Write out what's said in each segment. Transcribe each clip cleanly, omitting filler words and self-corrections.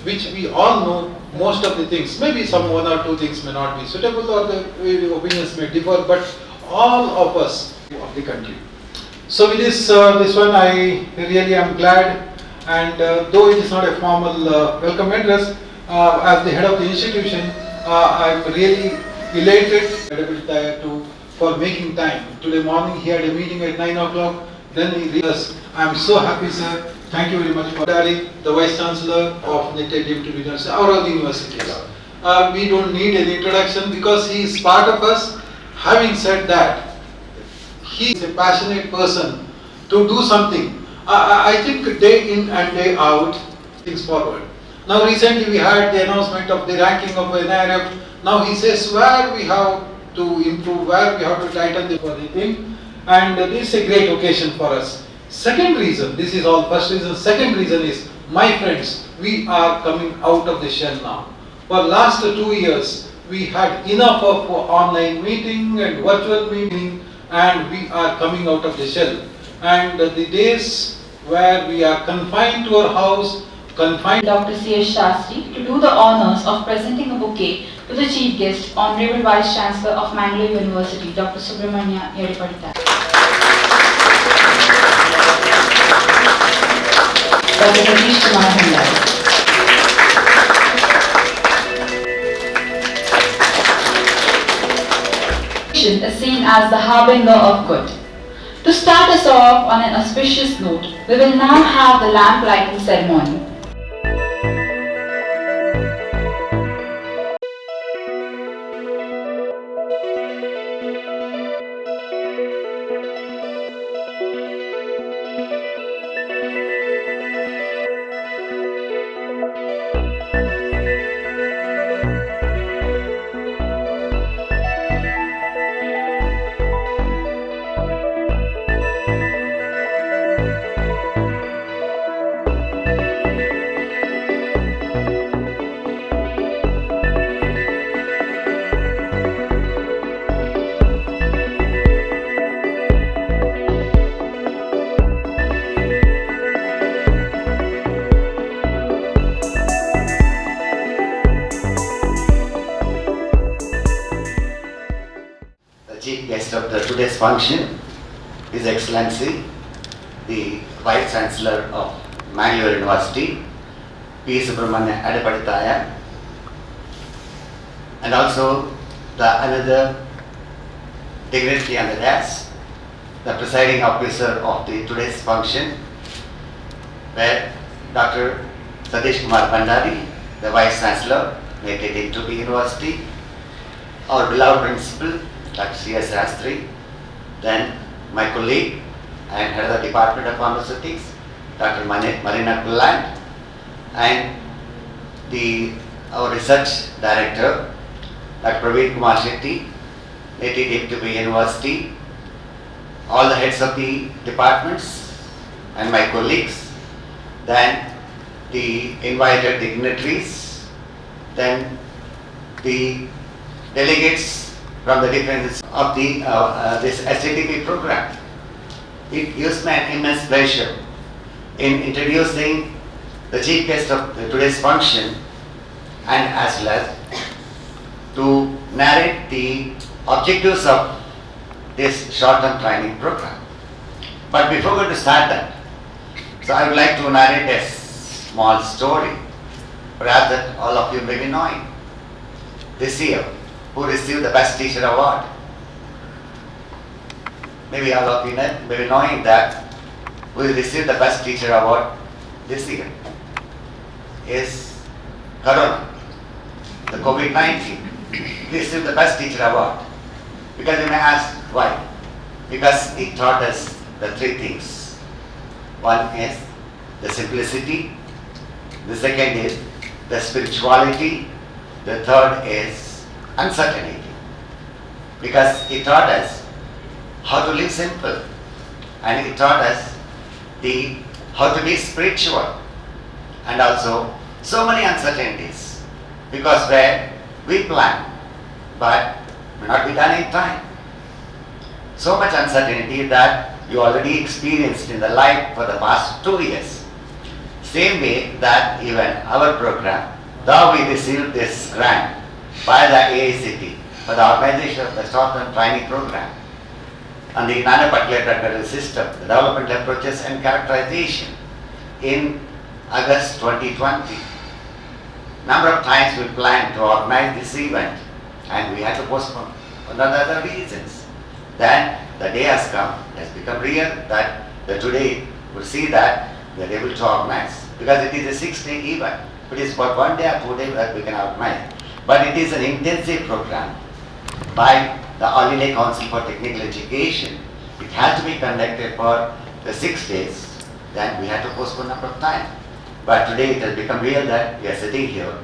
which we all know most of the things. Maybe some one or two things may not be suitable or the opinions may differ, but all of us of the country. So with this one I really am glad, and though it is not a formal welcome address, as the head of the institution, I am really elated for making time. Today morning he had a meeting at 9 o'clock, then he realized, I am so happy sir, thank you very much for Dari, the Vice Chancellor of Nitya Deemed University, or of the universities. We don't need any introduction because he is part of us. Having said that, he is a passionate person to do something. I think day in and day out, things forward. Now recently we had the announcement of the ranking of NIRF. Now he says where we have to improve, where we have to tighten the thing, and this is a great occasion for us. Second reason, this is all first reason, second reason is, my friends, we are coming out of the shell now. For last 2 years, we had enough of online meeting and virtual meeting, and we are coming out of the shell. And the days where we are confined to our house, confined. Dr. C.S. Shastri to do the honors of presenting a bouquet to the chief guest, Honorable Vice Chancellor of Mangalore University, Dr. Subramania Yedipadita. Dr. Satish Kumar Bhandari. Is seen as the harbinger of good. To start us off on an auspicious note, we will now have the lamp lighting ceremony. Chief guest of today's function, His Excellency, the Vice Chancellor of Mangalore University, P. Subramania Yedipadita, and also another dignitary on the dais, the presiding officer of today's function, where Dr. Satish Kumar Bhandari, the Vice Chancellor, Nitya Deemed University, our beloved principal, Dr. C.S. Shastri, then my colleague and head of the Department of Pharmaceutics, Dr. Marina Kulland, and our research director, Dr. Praveen Kumar Shetty, Nitya Deemed University, all the heads of the departments and my colleagues, then the invited dignitaries, then the delegates from the different of this STTP program. It gives me an immense pleasure in introducing the chief guest of today's function, and as well as to narrate the objectives of this short-term training program. But before we start that, so I would like to narrate a small story, perhaps that all of you may be knowing. This year, who received the Best Teacher Award? Maybe all of you may be knowing that who received the Best Teacher Award this year is Corona, the COVID-19. He received the Best Teacher Award. Because you may ask why? Because he taught us the three things. One is the simplicity, the second is the spirituality, the third is uncertainty. Because he taught us how to live simple, and he taught us how to be spiritual, and also so many uncertainties, because where we plan but may not be done in time. So much uncertainty that you already experienced in the life for the past 2 years. Same way that even our program, though we received this grant by the AICT for the organization of the short-term training program on the nanoparticulate drug delivery system, the development approaches and characterization in August 2020. Number of times we planned to organize this event and we had to postpone for other reasons. Then the day has come, it has become real that today we see that we are able to organize, because it is a 6-day event. It is for 1 day or 2 days that we can organize. But it is an intensive program by the All India Council for Technical Education. It has to be conducted for the 6 days. Then we had to postpone number of time. But today it has become real that we are sitting here,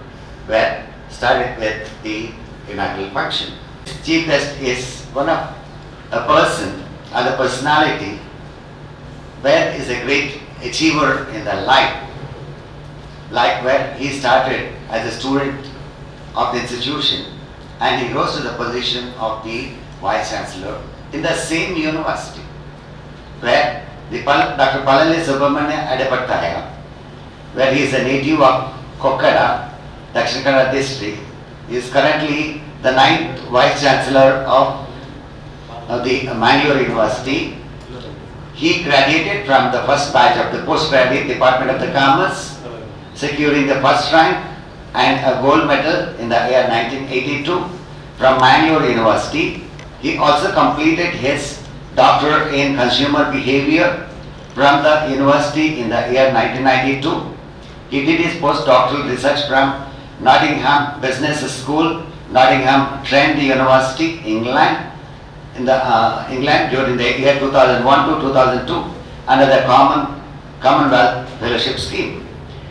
where started with the inaugural function. Chief guest is one of a person or the personality where is a great achiever in the life, like where he started as a student of the institution and he rose to the position of the Vice Chancellor in the same university, where Dr. Palale Subramania Adepattaya, where he is a native of Kokkada, Dakshin Kannada district. He is currently the 9th Vice Chancellor of the Mangalore University. He graduated from the first batch of the postgraduate Department of the Commerce, securing the first rank and a gold medal in the year 1982 from Mangalore University. He also completed his doctorate in consumer behavior from the university in the year 1992. He did his postdoctoral research from Nottingham Business School, Nottingham Trent University, England, England during the year 2001 to 2002 under the Commonwealth Fellowship Scheme.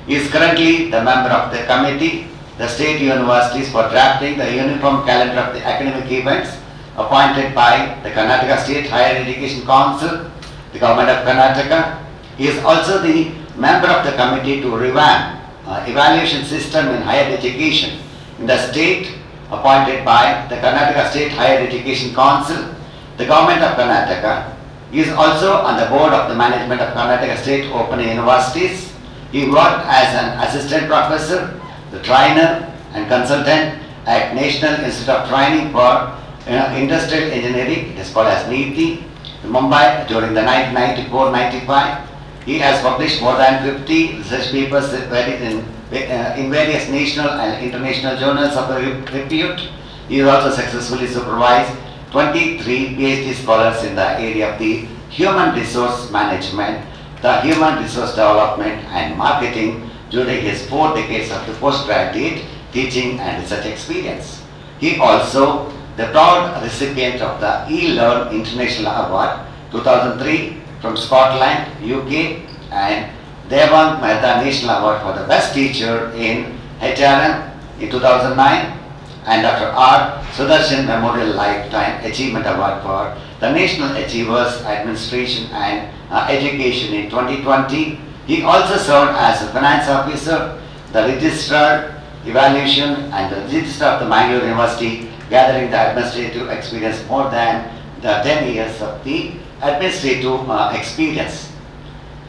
He is currently the member of the committee, the state universities, for drafting the uniform calendar of the academic events appointed by the Karnataka State Higher Education Council, the government of Karnataka. He is also the member of the committee to revamp evaluation system in higher education in the state, appointed by the Karnataka State Higher Education Council, the government of Karnataka. He is also on the board of the management of Karnataka State Open Universities. He worked as an assistant professor, the trainer and consultant at National Institute of Training for Industrial Engineering, it is called as NITI, in Mumbai during the 1994-95. He has published more than 50 research papers in various national and international journals of repute. He has also successfully supervised 23 PhD scholars in the area of the human resource management, the human resource development and marketing during his 4 decades of the postgraduate teaching and research experience. He also the proud recipient of the eLearn International Award 2003 from Scotland, UK, and Devang Mehta National Award for the Best Teacher in HRM in 2009, and Dr. R. Sudarshan Memorial Lifetime Achievement Award for the National Achievers Administration and Education in 2020. He also served as a finance officer, the registrar, evaluation, and the registrar of the Mangalore University, gathering the administrative experience more than the 10 years of the administrative experience.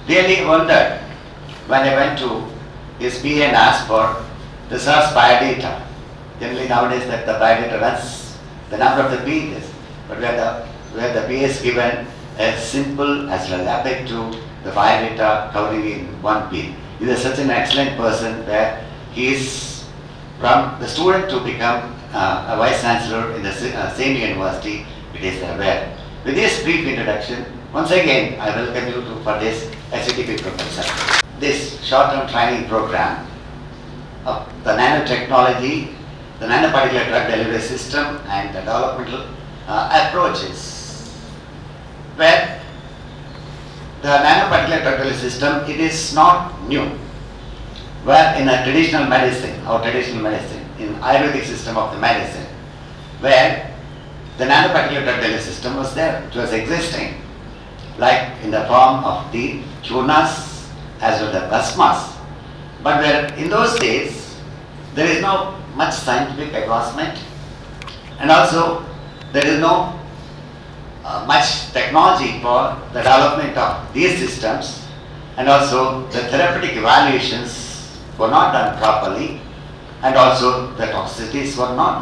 Really wondered when I went to his PA and asked for the source biodata. Generally nowadays that the biodata runs the number of the pages, but where the PA is given as simple as related to the biodata covering in one page. He is such an excellent person where he is from the student to become a vice chancellor in the same university, it is aware. With this brief introduction, once again I welcome you for this SCTP professor. This short-term training program of the nanotechnology, the nanoparticulate drug delivery system and the developmental approaches, where the nanoparticulate drug delivery system, it is not new. Where in a traditional medicine, in Ayurvedic system of the medicine, where the nanoparticulate drug delivery system was there, it was existing, like in the form of the churnas as well as plasmas. But where in those days, there is no much scientific advancement, and also there is no much technology for the development of these systems. and also the therapeutic evaluations were not done properly, and also the toxicities were not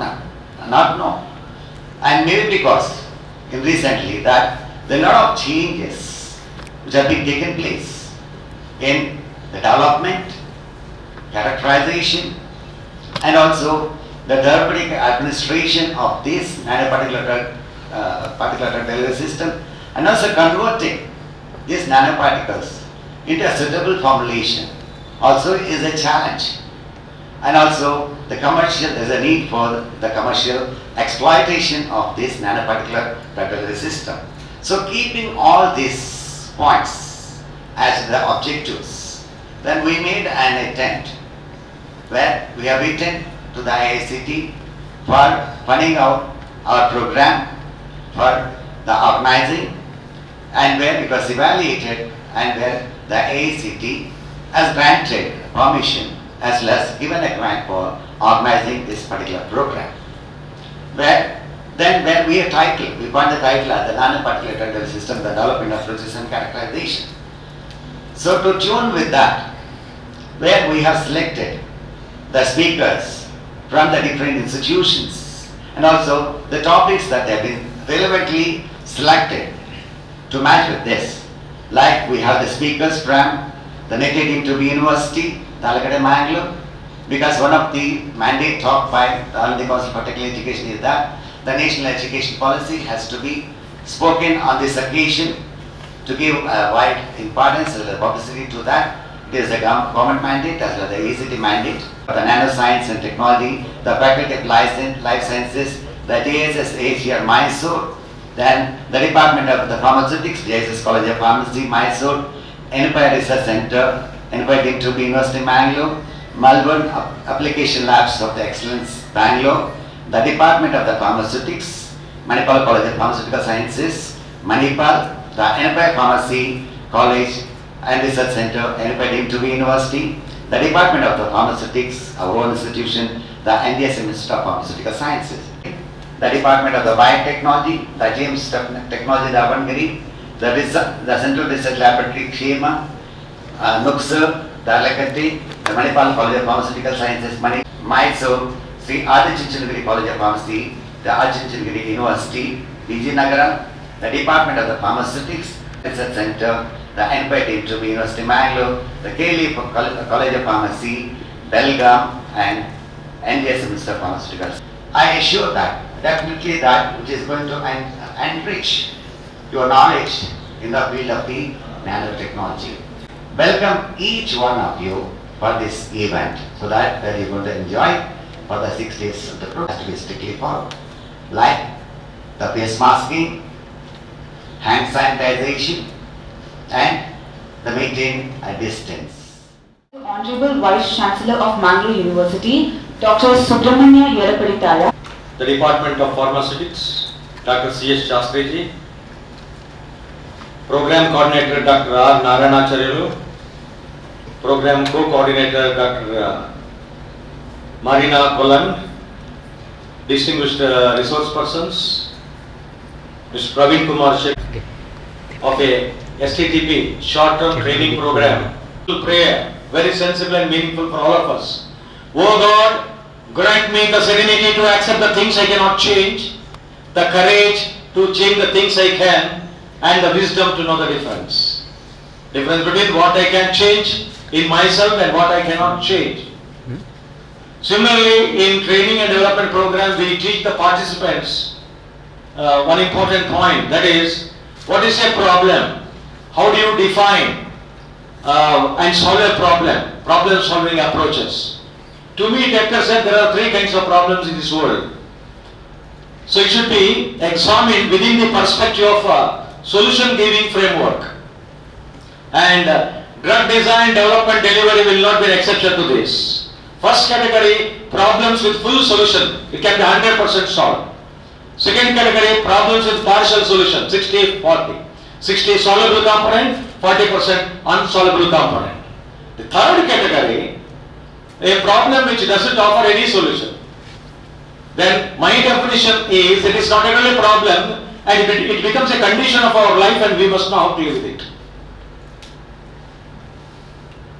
known. And maybe because in recently that there are a lot of changes which have been taken place in the development, characterization, and also the therapeutic administration of this nanoparticular drug delivery system, and also converting these nanoparticles into a suitable formulation also is a challenge. And also there's a need for the commercial exploitation of this nanoparticular drug delivery system. So keeping all these points as the objectives, then we made an attempt where we have written to the IICT for funding out our program for the organizing, and where it was evaluated, and where the IICT has granted permission as well as given a grant for organizing this particular program. Where we have titled, we got the title as the nanoparticular drug delivery system, the development of process and characterization. So to tune with that, where we have selected the speakers from the different institutions, and also the topics that have been relevantly selected to match with this. Like we have the speakers from the Netaty University, Talakade, Mangalore, because one of the mandate taught by the All India Council for Technical Education is that the national education policy has to be spoken on this occasion to give wide importance and publicity to that. It is a government mandate as well as the ACT mandate. For the nanoscience and technology, the Faculty of Life Sciences, the JSS here Mysore, then the Department of the Pharmaceutics, JSS College of Pharmacy, Mysore, Empire Research Center, Empire University, Mangalore, Melbourne Application Labs of the Excellence, Bangalore, the Department of the Pharmaceutics, Manipal College of Pharmaceutical Sciences, Manipal, the Empire Pharmacy College and Research Center, Empire University, the Department of the Pharmaceutics, our own institution, the NDSM Institute of Pharmaceutical Sciences, the Department of the Biotechnology, the James Technology Davangere, the Central Research Laboratory, Kshema, Nuksur, the Alakatti, the Manipal College of Pharmaceutical Sciences, Mysore, Sri Adichunchanagiri College of Pharmacy, the Adichunchanagiri University, Vijayanagar, the Department of the Pharmaceutics Research Center, the Empire University, Mangalore, the KLE College of Pharmacy, Belgaum, and NDSM Institute of Pharmaceuticals. I assure that definitely that which is going to enrich your knowledge in the field of the nanotechnology. Welcome each one of you for this event so that you're going to enjoy for the 6 days of the program. Has to be strictly followed, like the face masking, hand sanitization, and the maintain a distance. Honorable Vice Chancellor of Mangalore University, Dr. Subramania Yelapaditaya. The Department of Pharmaceutics, Dr. C.S. Shastriji, Program Coordinator Dr. R. Naranacharyalu, Program Co-Coordinator Dr. Marina Kolan, Distinguished Resource Persons, Mr. Praveen Kumar Shetty of a STTP, Short-Term Training Program. Prayer, very sensible and meaningful for all of us. Oh God, grant me the serenity to accept the things I cannot change, the courage to change the things I can, and the wisdom to know the difference. Difference between what I can change in myself and what I cannot change. Similarly, in training and development program, we teach the participants one important point, that is, what is a problem? How do you define and solve a problem? Problem solving approaches. To me, Doctor said there are 3 kinds of problems in this world. So it should be examined within the perspective of a solution giving framework. And drug design, development, delivery will not be an exception to this. First category, problems with full solution. It can be 100% solved. Second category, problems with partial solution, 60-40. 60 soluble component, 40% unsolvable component. The third category, a problem which doesn't offer any solution. Then my definition is it is not really a problem and it becomes a condition of our life and we must know how to live with it.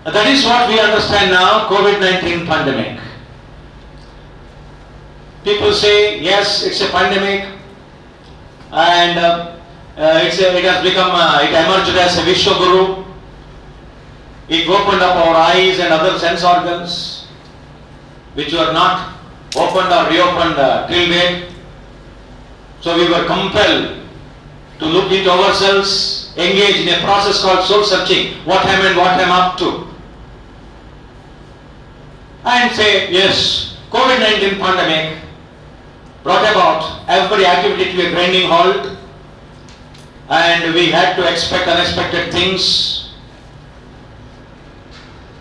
That is what we understand now, COVID-19 pandemic. People say, yes, it's a pandemic, and it has become, it emerged as a Vishwaguru. It opened up our eyes and other sense organs, which were not opened or reopened till date. So we were compelled to look into ourselves, engage in a process called soul searching, what I am and what I am up to. And say, yes, COVID-19 pandemic brought about every activity to a grinding halt, and we had to expect unexpected things.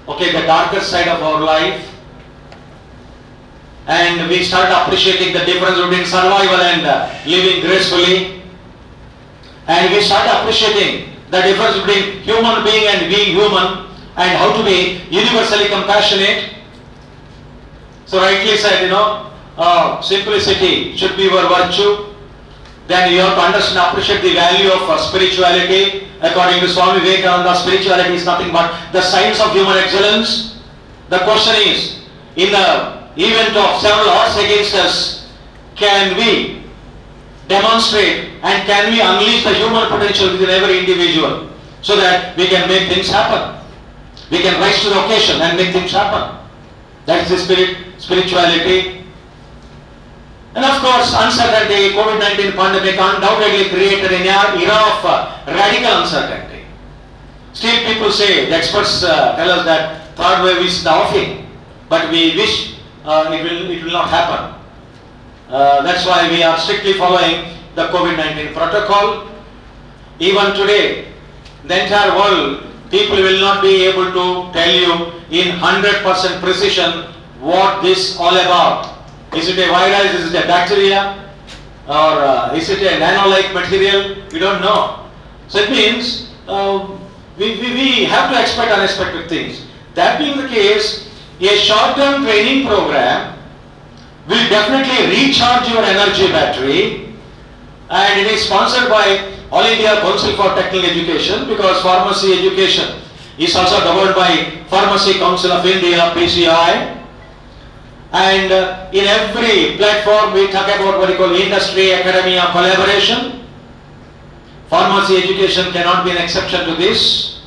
Okay, the darker side of our life. And we started appreciating the difference between survival and living gracefully. And we started appreciating the difference between human being and being human, and how to be universally compassionate. So rightly said, simplicity should be your virtue. Then you have to understand and appreciate the value of spirituality. According to Swami Vivekananda, spirituality is nothing but the science of human excellence. The question is, in the event of several odds against us, can we demonstrate and can we unleash the human potential within every individual so that we can make things happen? We can rise to the occasion and make things happen. That is the spirituality. And of course, uncertainty, COVID-19 pandemic undoubtedly created an era of radical uncertainty. Still people say, the experts tell us that third wave is the offing, but we wish it will not happen. That's why we are strictly following the COVID-19 protocol. Even today, the entire world, people will not be able to tell you in 100% precision what this all about. Is it a virus, is it a bacteria, or is it a nano-like material? We don't know. So it means we have to expect unexpected things. That being the case, a short-term training program will definitely recharge your energy battery, and it is sponsored by All India Council for Technical Education, because pharmacy education is also governed by Pharmacy Council of India, PCI. And in every platform we talk about what we call industry, academia collaboration. Pharmacy education cannot be an exception to this.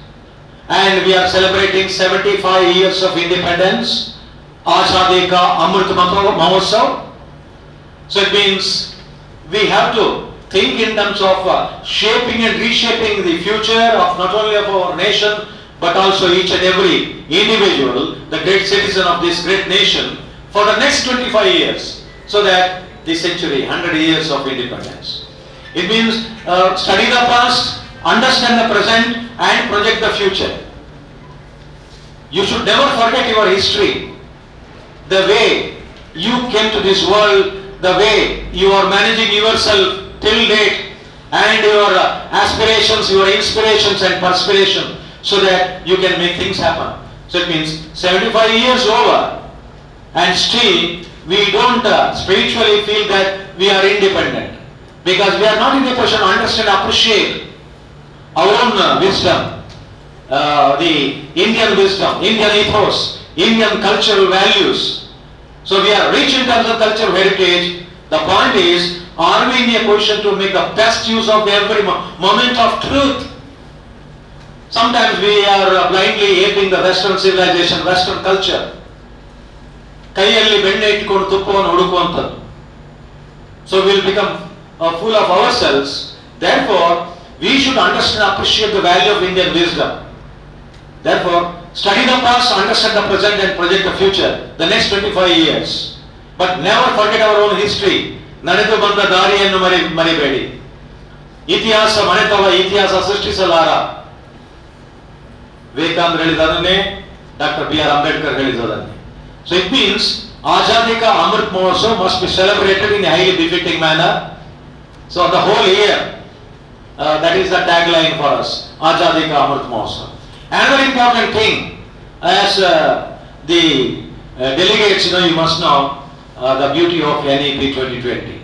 And we are celebrating 75 years of independence, Azadi Ka Amrit Mahotsav. So it means we have to think in terms of shaping and reshaping the future of not only of our nation, but also each and every individual, the great citizen of this great nation, for the next 25 years, so that the century, 100 years of independence. It means study the past, understand the present, and project the future. You should never forget your history, the way you came to this world, the way you are managing yourself till date, and your aspirations, your inspirations and perspiration, so that you can make things happen. So it means 75 years over, and still we don't spiritually feel that we are independent, because we are not in a position to understand, appreciate our own wisdom, the Indian wisdom, Indian ethos, Indian cultural values. So we are rich in terms of cultural heritage. The point is, are we in a position to make the best use of every moment of truth? Sometimes we are blindly aping the Western civilization, Western culture. ಕೈಯಲ್ಲಿ ಬೆಣ್ಣೆ ಇಟ್ಟುಕೊಂಡು ತುಪ್ಪವನ್ನು ಹುಡುಕುವಂಥದ್ದು. So we will become full of ourselves. Therefore, we should understand and appreciate the value of Indian wisdom. Therefore, study the past, understand the present, and project the future, the next 25 years. But never forget our own history. ನಡೆದು ಬಂದ ದಾರಿಯನ್ನು ಮರಿಬೇಡಿ. ಇತಿಹಾಸ ಮನೆತವ ಇತಿಹಾಸ ಸೃಷ್ಟಿಸಲಾರ. ವಿವೇಕಾನಂದ ಹೇಳಿದದನ್ನೇ, doctor B R. Ambedkar ಹೇಳಿದದನ್ನೇ. So it means Azadi Ka Amrit Mahotsav must be celebrated in a highly befitting manner. So the whole year, that is the tagline for us, Azadi Ka Amrit Mahotsav. Another important thing, as the delegates, you must know the beauty of NEP 2020.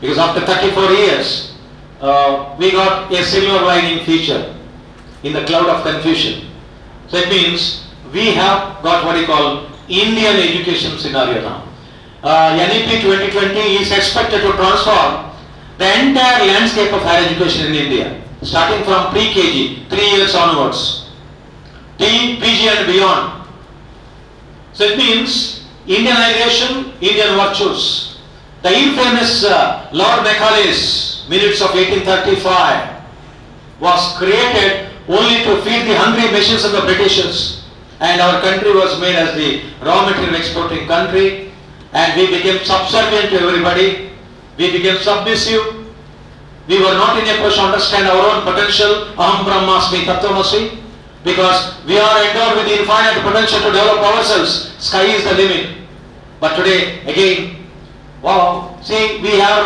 Because after 34 years, we got a silver lining feature in the cloud of confusion. So it means we have got what you call Indian education scenario now. NEP 2020 is expected to transform the entire landscape of higher education in India, starting from pre-KG, 3 years onwards, till PG and beyond. So it means Indianization, Indian virtues. The infamous Lord Macaulay's Minutes of 1835 was created only to feed the hungry machines of the Britishers, and our country was made as the raw material exporting country, and we became subservient to everybody, we became submissive, we were not in a position to understand our own potential, aham brahmasmi tattvamasi, because we are endowed with the infinite potential to develop ourselves, sky is the limit. But today, again, wow, see, we are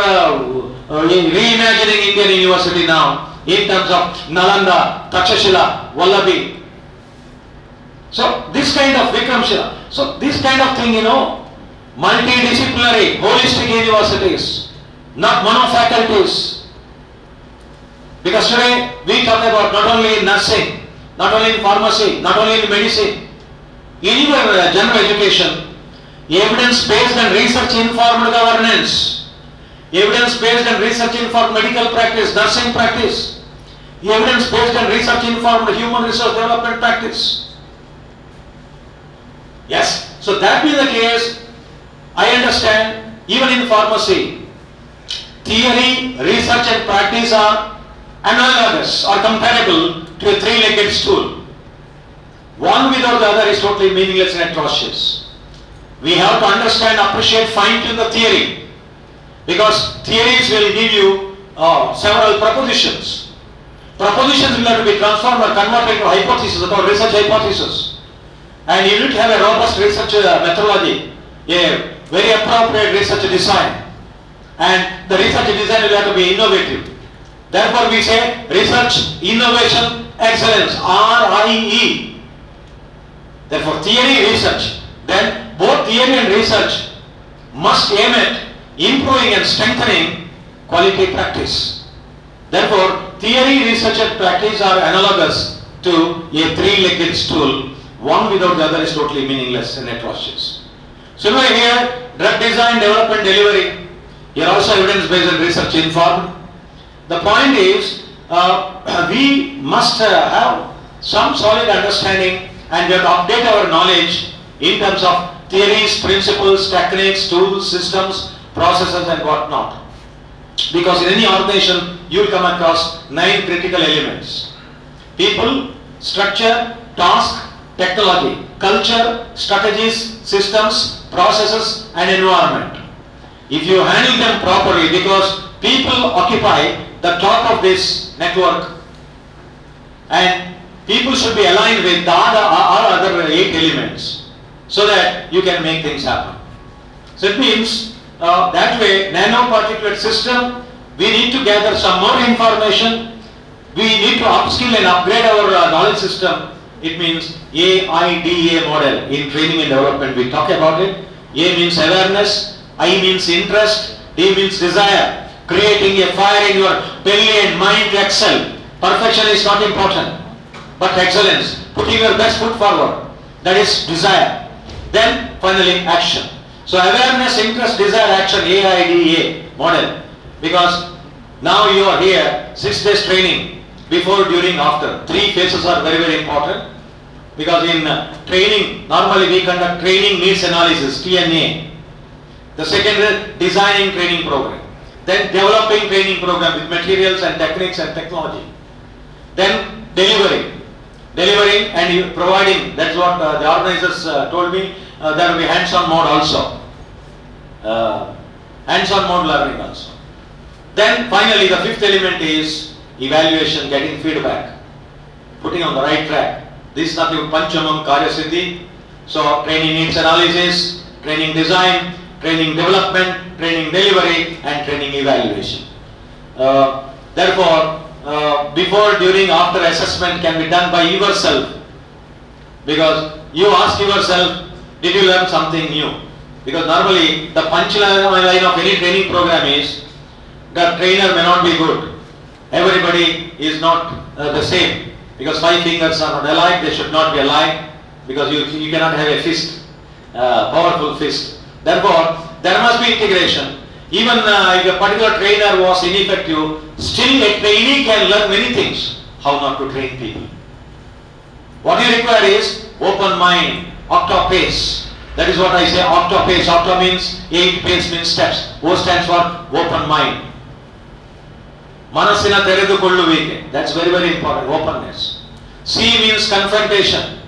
reimagining Indian University now in terms of Nalanda, Takshashila, Vallabhi. So this kind of Vikramshila, so this kind of thing, multidisciplinary, holistic universities, not monofaculties. Because today we talk about not only in nursing, not only in pharmacy, not only in medicine, in your general education, evidence-based and research-informed governance, evidence-based and research-informed medical practice, nursing practice, evidence-based and research-informed human resource development practice. Yes, so that being the case, I understand even in pharmacy, theory, research and practice are analogous or comparable to a three-legged stool. One without the other is totally meaningless and atrocious. We have to understand, appreciate, fine-tune the theory, because theories will give you several propositions. Propositions will have to be transformed or converted into hypotheses, or research hypothesis. And you need to have a robust research methodology, a very appropriate research design. And the research design will have to be innovative. Therefore we say research, innovation, excellence, RIE. Therefore theory, research. Then both theory and research must aim at improving and strengthening quality practice. Therefore theory, research and practice are analogous to a three-legged stool. One without the other is totally meaningless and atrocious. Similarly here, drug design, development, delivery, here also evidence-based and research informed. The point is, we must have some solid understanding, and we have to update our knowledge in terms of theories, principles, techniques, tools, systems, processes and whatnot. Because in any organization, you will come across 9 critical elements: people, structure, task, technology, culture, strategies, systems, processes and environment. If you handle them properly, because people occupy the top of this network, and people should be aligned with the other 8 elements, so that you can make things happen. So it means that way, nanoparticulate system, we need to gather some more information, we need to upskill and upgrade our knowledge system. It means AIDA model. In training and development we talk about it. A means awareness, I means interest, D means desire. Creating a fire in your belly and mind to excel. Perfection is not important, but excellence, putting your best foot forward, that is desire. Then finally action. So awareness, interest, desire, action, AIDA model. Because now you are here, 6 days training, before, during, after. 3 phases are very, very important. Because in training, normally we conduct training needs analysis, TNA. The second is designing training program. Then developing training program with materials and techniques and technology. Then delivering. Delivering and providing, that's what the organizers told me, there will be hands-on mode also. Hands-on mode learning also. Then finally the 5th element is evaluation, getting feedback, putting on the right track. This is nothing but Panchamam Karya Siddhi. So training needs analysis, training design, training development, training delivery and training evaluation. Therefore, before, during, after assessment can be done by yourself, because you ask yourself, did you learn something new? Because normally the punchline of any training program is, the trainer may not be good. Everybody is not the same, because 5 fingers are not alike, they should not be alike. because you cannot have a fist, powerful fist. Therefore, there must be integration. Even if a particular trainer was ineffective, still a trainee can learn many things. How not to train people. What you require is open mind, octo-pace. That is what I say, octo-pace. Octo means 8, pace means steps. O stands for open mind. Manasina teredukolluvikke. That's very, very important, openness. C means confrontation.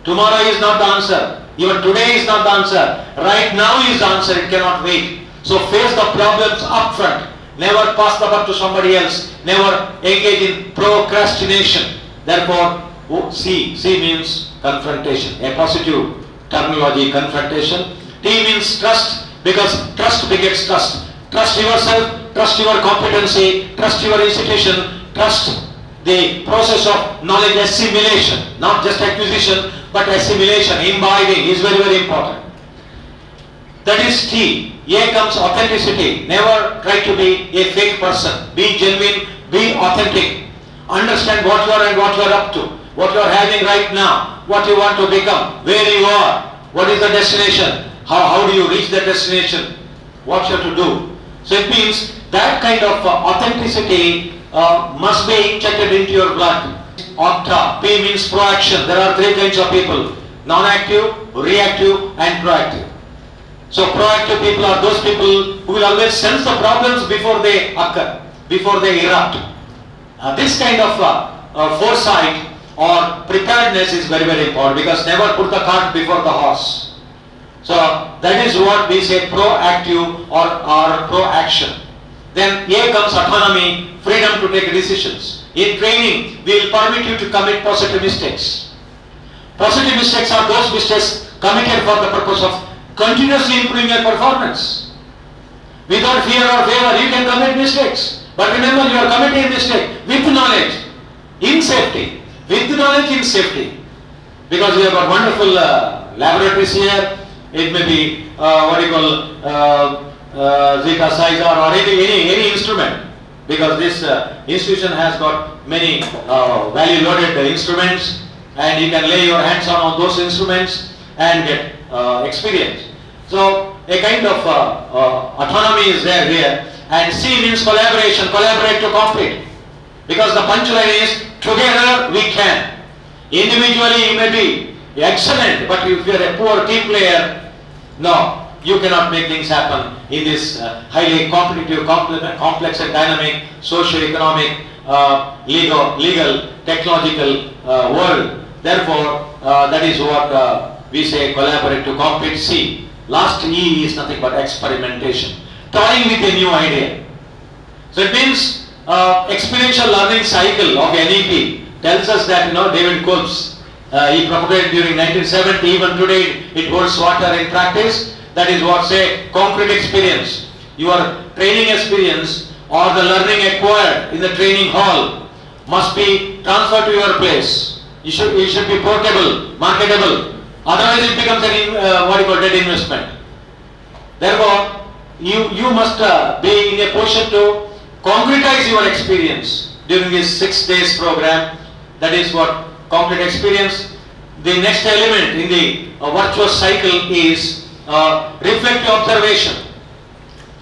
Tomorrow is not the answer. Even today is not the answer. Right now is the answer, it cannot wait. So face the problems up front. Never pass the buck to somebody else. Never engage in procrastination. Therefore, C means confrontation. A positive terminology, confrontation. T means trust, because trust begets trust. Trust yourself, trust your competency, trust your institution, trust the process of knowledge assimilation, not just acquisition, but assimilation, imbibing is very, very important. That is T. A comes authenticity. Never try to be a fake person. Be genuine, be authentic. Understand what you are and what you are up to, what you are having right now, what you want to become, where you are, what is the destination, how do you reach the destination, what you have to do. So it means that kind of authenticity must be injected into your blood. Octa, P means proaction. There are 3 kinds of people: non-active, reactive and proactive. So proactive people are those people who will always sense the problems before they occur, before they erupt. This kind of foresight or preparedness is very, very important, because never put the cart before the horse. So that is what we say proactive or proaction. Then A comes autonomy, freedom to take decisions. In training, we will permit you to commit positive mistakes. Positive mistakes are those mistakes committed for the purpose of continuously improving your performance. Without fear or favor, you can commit mistakes. But remember, you are committing a mistake with knowledge, in safety. With knowledge, in safety. Because we have got wonderful laboratories here. It may be what you call Zika, Sizar or any instrument. Because this institution has got many value loaded instruments, and you can lay your hands on those instruments and get experience. So a kind of autonomy is there here. And C means collaboration, collaborate to compete. Because the punchline is, together we can. Individually you may be excellent, but if you are a poor team player, no, you cannot make things happen in this highly competitive, complex and dynamic, socio-economic, legal, technological world. Therefore, that is what we say, collaborate to compete. C. Last E is nothing but experimentation. Toying with a new idea. So it means experiential learning cycle of NEP tells us that, David Kolb's, he propagated during 1970, even today it holds water in practice. That is what say concrete experience. Your training experience or the learning acquired in the training hall must be transferred to your place. It should be portable, marketable. Otherwise it becomes an dead investment. Therefore, you must be in a position to concretize your experience during this 6 days program. That is what concrete experience. The next element in the virtuous cycle is reflective observation.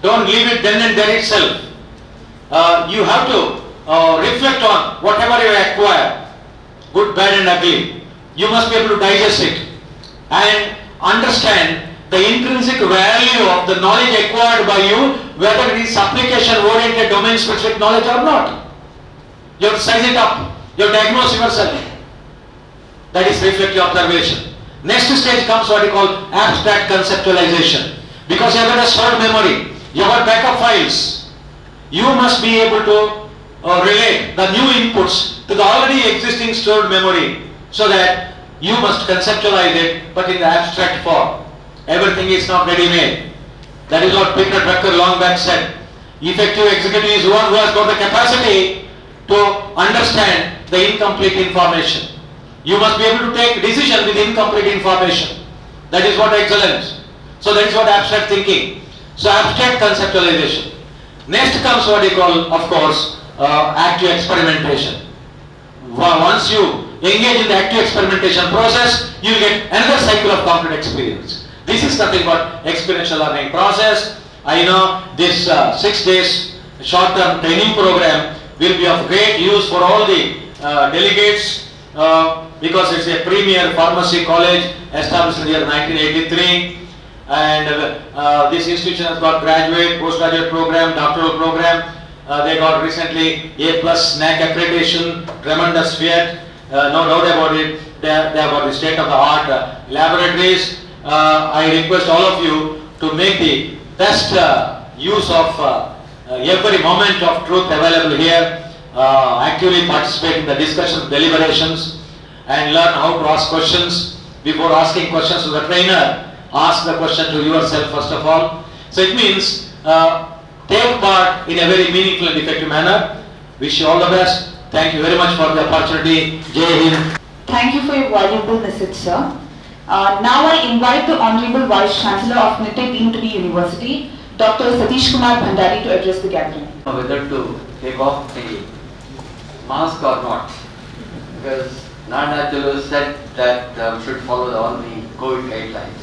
Don't leave it then and there itself. You have to reflect on whatever you acquire, good, bad and ugly. You must be able to digest it and understand the intrinsic value of the knowledge acquired by you, whether it is application-oriented domain-specific knowledge or not. You have to size it up. You have to diagnose yourself. That is reflective observation. Next stage comes what you call abstract conceptualization. Because you have got a stored memory, you have got backup files. You must be able to relate the new inputs to the already existing stored memory, so that you must conceptualize it, but in the abstract form. Everything is not ready-made. That is what Peter Drucker long back said. Effective executive is one who has got the capacity to understand the incomplete information. You must be able to take decision with incomplete information. That is what excellence. So that is what abstract thinking. So abstract conceptualization. Next comes what you call, of course, active experimentation. Once you engage in the active experimentation process, you will get another cycle of concrete experience. This is nothing but experiential learning process. I know this 6 days short-term training program will be of great use for all the delegates because it's a premier pharmacy college established in the year 1983, and this institution has got graduate, postgraduate program, doctoral program. They got recently A+ NAC accreditation, tremendous fiat, no doubt about it. They have got the state-of-the-art laboratories. I request all of you to make the best use of every moment of truth available here, actively participate in the discussions, deliberations, and learn how to ask questions. Before asking questions to the trainer, ask the question to yourself first of all. So it means take part in a very meaningful and effective manner. Wish you all the best. Thank you very much for the opportunity. Jai Hind. Thank you for your valuable message, sir. Now I invite the Honorable Vice Chancellor of Nitya Deemed to be University, Dr. Satish Kumar Bhandari, to address the gathering. Whether to take off the mask or not, because Naranachalu said that we should follow all the COVID guidelines.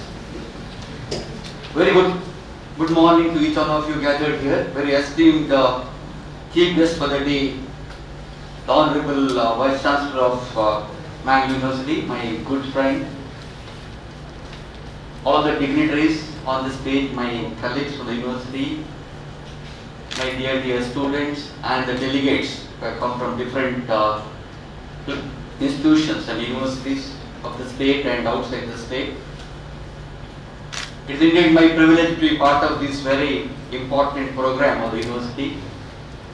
Very good morning to each one of you gathered here. Very esteemed chief guest for the day, the Honorable Vice Chancellor of Mangalore University, my good friend, all the dignitaries on the stage, my colleagues from the university, my dear students, and the delegates who have come from different institutions and universities of the state and outside the state. It is indeed my privilege to be part of this very important program of the university,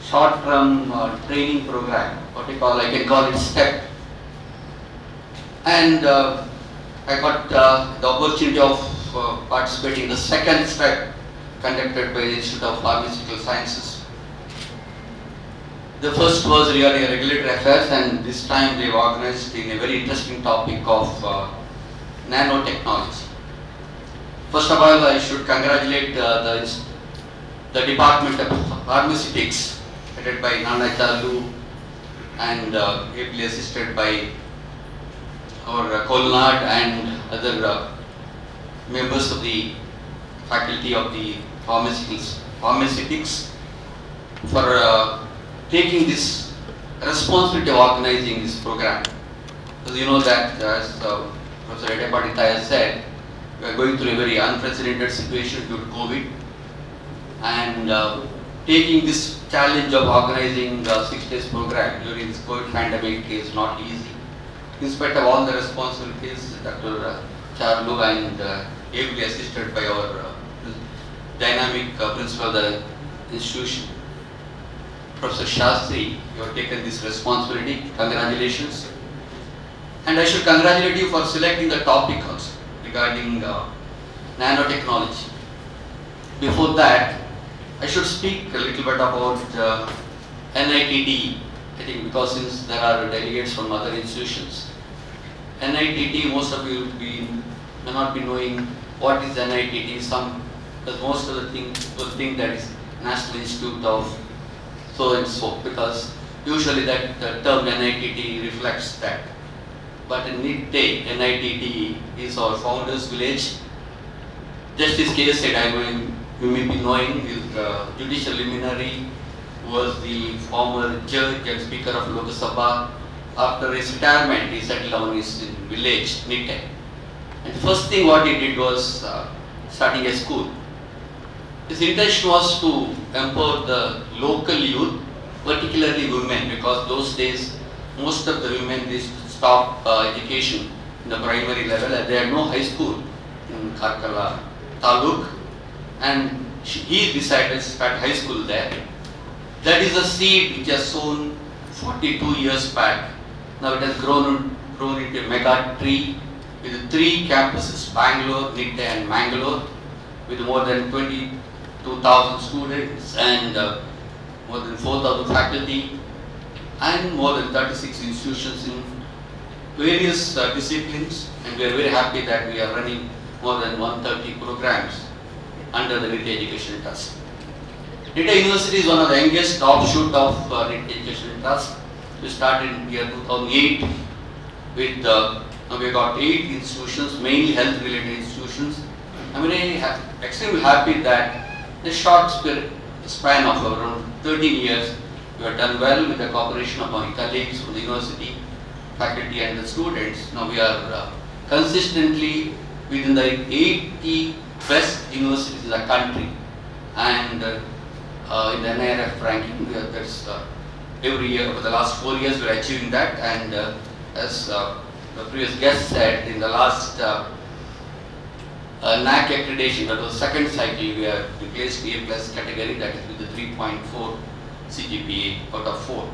short-term training program, I can call it STEP. And I got the opportunity of participating in the second STEP conducted by the Institute of Pharmaceutical Sciences. The first was regarding regulatory affairs, and this time they have organized in a very interesting topic of nanotechnology. First of all, I should congratulate the Department of Pharmaceutics headed by Naranachalu and ably assisted by our Kolnad and other members of the faculty of the pharmaceutics for taking this responsibility of organizing this program. Because you know that, as Professor Edapadita has said, we are going through a very unprecedented situation due to COVID, and taking this challenge of organizing a 6 days program during this COVID pandemic is not easy. In spite of all the responsibilities, Dr. Charlu and ably assisted by our dynamic principal of the institution, Professor Shastri, you have taken this responsibility. Congratulations. And I should congratulate you for selecting the topic also regarding nanotechnology. Before that, I should speak a little bit about NITD. I think because since there are delegates from other institutions, NITD, most of you may not be knowing what is NITD. Because most of the people think that is National Institute of so and so, because usually that the term NITD reflects that. But in NITD is our founders' village. Justice K. Said, you may be knowing, is the judicial luminary, was the former judge and speaker of Lok Sabha. After his retirement, he settled down his village, Nitte. And first thing what he did was starting a school. His intention was to empower the local youth, particularly women, because those days most of the women they stopped education in the primary level, and they had no high school in Karkala Taluk, and he decided to start high school there. That is a seed which has sown 42 years back. Now it has grown into a mega tree with 3 campuses, Bangalore, Nitte and Mangalore, with more than 22,000 students and more than 4,000 faculty and more than 36 institutions in various disciplines, and we are very happy that we are running more than 130 programs under the Nitte Education Trust. Nitte University is one of the youngest offshoot of Nitte Education Trust. We started in year 2008, with now we got 8 institutions, mainly health related institutions. I'm very extremely happy that in a short span of around 13 years, we have done well with the cooperation of my colleagues from the university, faculty and the students. Now we are consistently within the 80 best universities in the country, and in the NIRF ranking, that's every year over the last 4 years we are achieving that, and as the previous guest said, in the last NAC accreditation, that was second cycle, we have replaced A plus category, that is with the 3.4 CGPA out of 4.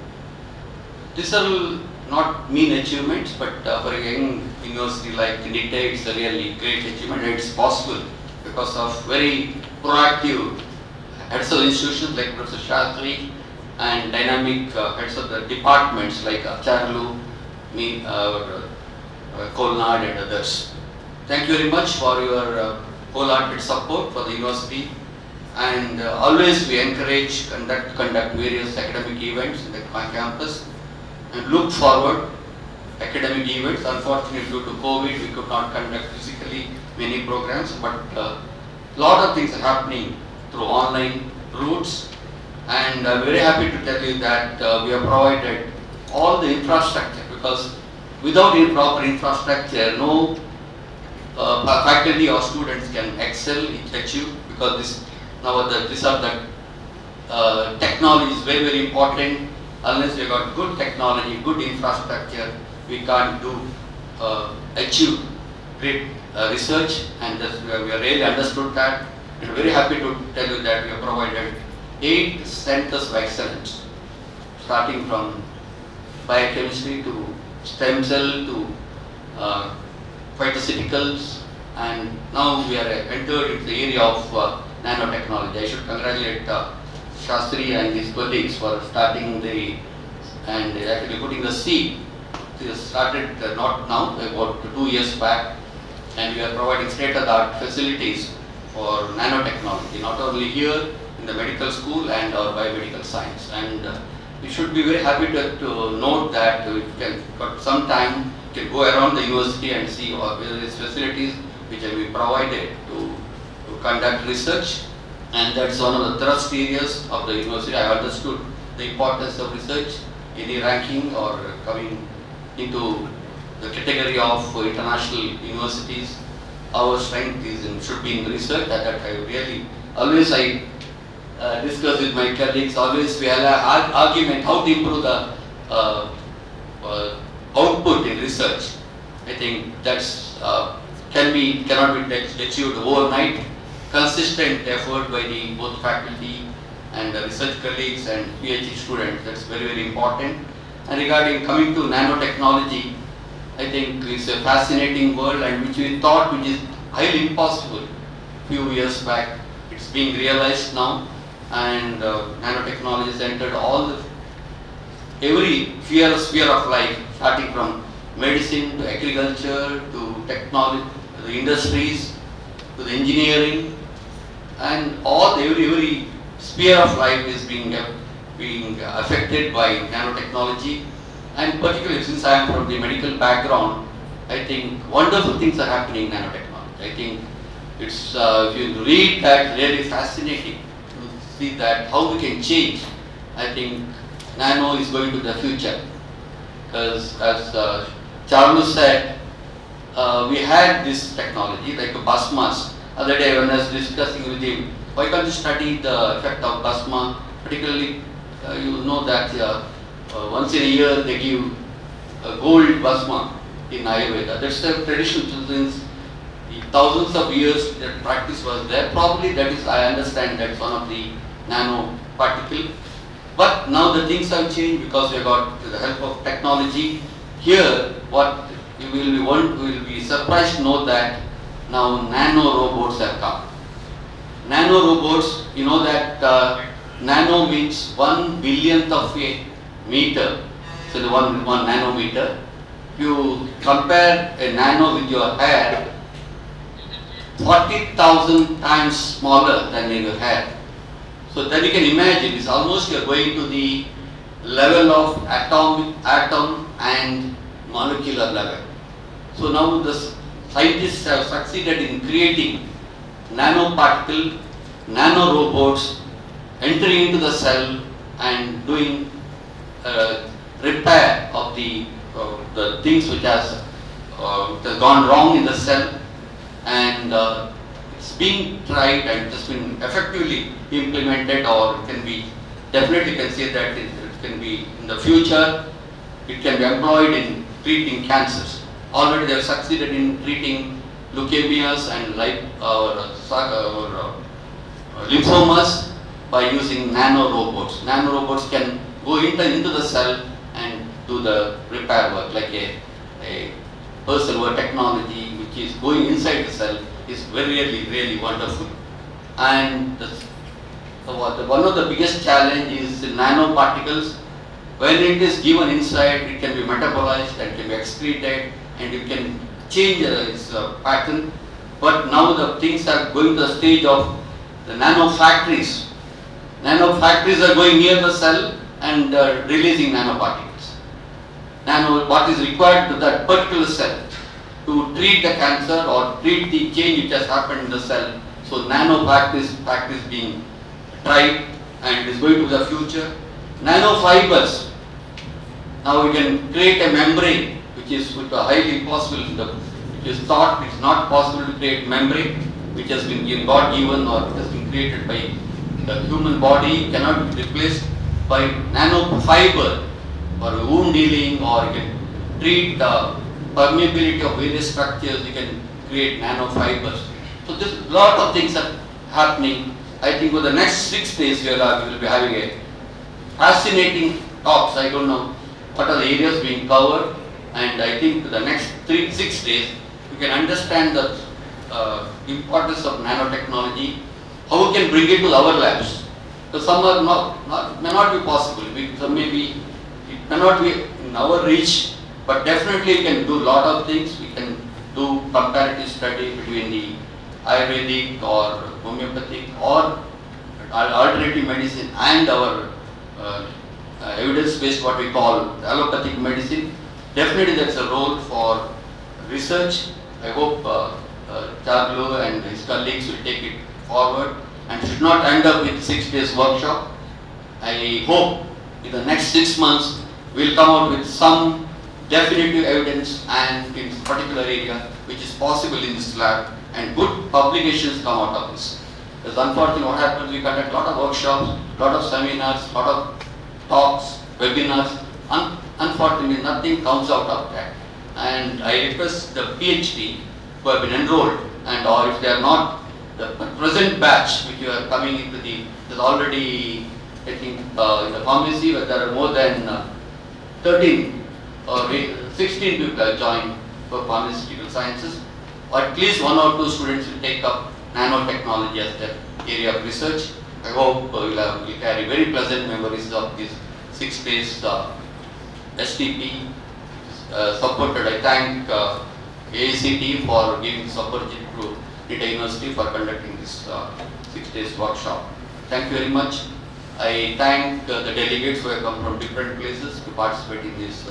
These are not mean achievements, but for a young university like NITE, it's a really great achievement, and it's possible because of very proactive heads of institutions like Professor Shastri and dynamic heads of the departments like Charlu, me, Kolnad and others. Thank you very much for your wholehearted support for the university, and always we encourage conduct various academic events in the campus and look forward academic events. Unfortunately, due to COVID, we could not conduct physically many programs, but lot of things are happening through online routes, and I'm very happy to tell you that we have provided all the infrastructure, because without proper infrastructure, no faculty or students can excel, achieve, because these are the technology is very, very important. Unless we got good technology, good infrastructure, we can't do achieve great research, and we have really understood that. I'm very happy to tell you that we have provided 8 centers of excellence, starting from biochemistry to stem cell to phytoceuticals, and now we are entered into the area of nanotechnology. I should congratulate Shastri and his colleagues for starting and actually putting the seed. It started not now, about 2 years back, and we are providing state-of-the-art facilities for nanotechnology, not only here in the medical school and our biomedical science. And we should be very happy to note that we can, got some time, can go around the university and see various facilities which have been provided to conduct research, and that's one of the thrust areas of the university. I understood the importance of research, any ranking or coming into the category of international universities. Our strength should be in research. That I really always discuss with my colleagues. Always we have an argument how to improve the output in research. I think that's cannot be achieved overnight. Consistent effort by the both faculty and the research colleagues and PhD students, that's very, very important. And regarding coming to nanotechnology, I think it's a fascinating world, and which we thought which is highly impossible few years back. It's being realized now, and nanotechnology has entered every sphere of life, starting from medicine to agriculture to technology, the industries to the engineering, and every sphere of life is being affected by nanotechnology. And particularly since I am from the medical background, I think wonderful things are happening in nanotechnology. I think it's if you read that, really fascinating to see that how we can change. I think nano is going to the future, because as Charlu said, we had this technology like plasmas. Other day when I was discussing with him, why can't you study the effect of plasma? Particularly, you know that once in a year they give gold plasma in Ayurveda. That's the tradition since thousands of years that practice was there. Probably that is, I understand, that's one of the nano particle. But now the things have changed because we have got the help of technology. Here, what you will be surprised to know that now nano robots have come. Nano robots, you know that nano means 1/1000th of a meter. So the one nanometer. If you compare a nano with your hair, 40,000 times smaller than in your hair. So then you can imagine, it's almost you are going to the level of atom and molecular level. So now the scientists have succeeded in creating nanoparticle, nanorobots entering into the cell and doing repair of the things which has gone wrong in the cell, and it's being tried and it has been effectively implemented, or it can be definitely can say that it can be in the future, it can be employed in treating cancers. Already they have succeeded in treating leukemias and lymphomas by using nanorobots. Nanorobots can go into the cell and do the repair work, like a person or technology which is going inside the cell is really wonderful. And one of the biggest challenge is the nanoparticles. When it is given inside, it can be metabolized and can be excreted, and it can change its pattern. But now the things are going to the stage of the nanofactories. Nanofactories are going near the cell and releasing nanoparticles. What is required to that particular cell to treat the cancer or treat the change which has happened in the cell. So nanofactories being tried, and it is going to the future. Nanofibers. Now we can create a membrane which is highly possible. It is thought it is not possible to create membrane which has been God given or it has been created by the human body, cannot be replaced by nanofiber for wound healing, or you can treat the permeability of various structures. You can create nanofibers. So there's a lot of things are happening. I think for the next 6 days we will be having a fascinating talks. I don't know what are the areas being covered, and I think the next 6 days we can understand the importance of nanotechnology, how we can bring it to our labs. So some are may not be possible. Some maybe it may not be in our reach, but definitely we can do a lot of things. We can do comparative study between the Ayurvedic or homeopathic or alternative medicine and our evidence-based, what we call allopathic medicine. Definitely that's a role for research. I hope Charlu and his colleagues will take it forward and should not end up with 6 days workshop. I hope in the next 6 months we will come out with some definitive evidence and in particular area which is possible in this lab, and good publications come out of this. Because unfortunately what happens, we conduct a lot of workshops, lot of seminars, lot of talks, webinars. Unfortunately nothing comes out of that. And I request the PhD who have been enrolled, and or if they are not, the present batch which you are coming into there's already, I think in the pharmacy where there are more than 13 or 16 people have joined for pharmaceutical sciences. Or at least 1 or 2 students will take up nanotechnology as their area of research. I hope we'll carry very pleasant memories of these 6 days STP supported. I thank AICT for giving this opportunity to NITA University for conducting this 6 days workshop. Thank you very much. I thank the delegates who have come from different places to participate in this.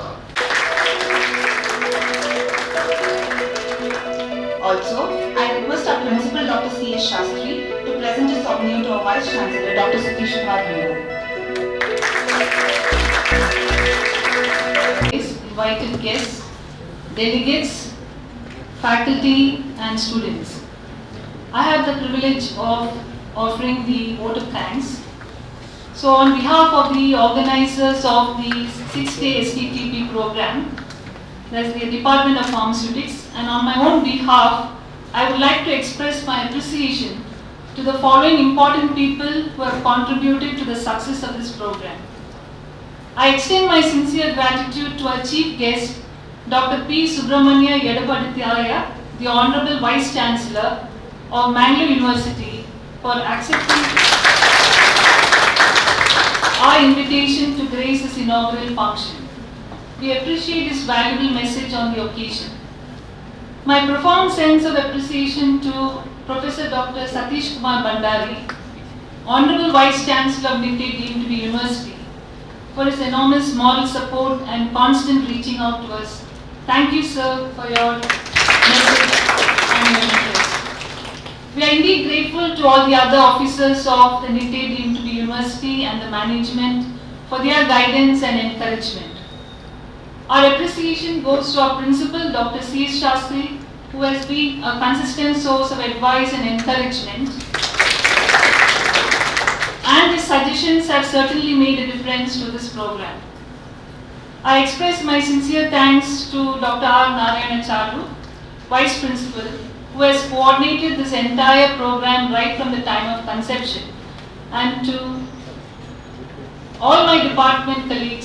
Also, I request our Principal Dr. C.S. Shastri to present his souvenir to our Vice Chancellor Dr. Satish Kumar Bhandari. Invited guests, delegates, faculty and students. I have the privilege of offering the vote of thanks. So on behalf of the organizers of the 6-day STTP program, that's the Department of Pharmaceutics, and on my own behalf, I would like to express my appreciation to the following important people who have contributed to the success of this program. I extend my sincere gratitude to our chief guest, Dr. P. Subramania Yedapadityaya, the Honorable Vice Chancellor of Mangalore University, for accepting our invitation to grace this inaugural function. We appreciate his valuable message on the occasion. My profound sense of appreciation to Professor Dr. Satish Kumar Bhandari, Honorable Vice Chancellor of NITA deemed to be University, for his enormous moral support and constant reaching out to us Thank you, sir, for your message and your interest. We are indeed grateful to all the other officers of the NITE deemed to be university and the management for their guidance and encouragement. Our appreciation goes to our principal, Dr. C.S. Shastri, who has been a consistent source of advice and encouragement. And his suggestions have certainly made a difference to this program. I express my sincere thanks to Dr. R. Narayanacharlu, Vice Principal, who has coordinated this entire program right from the time of conception, and to all my department colleagues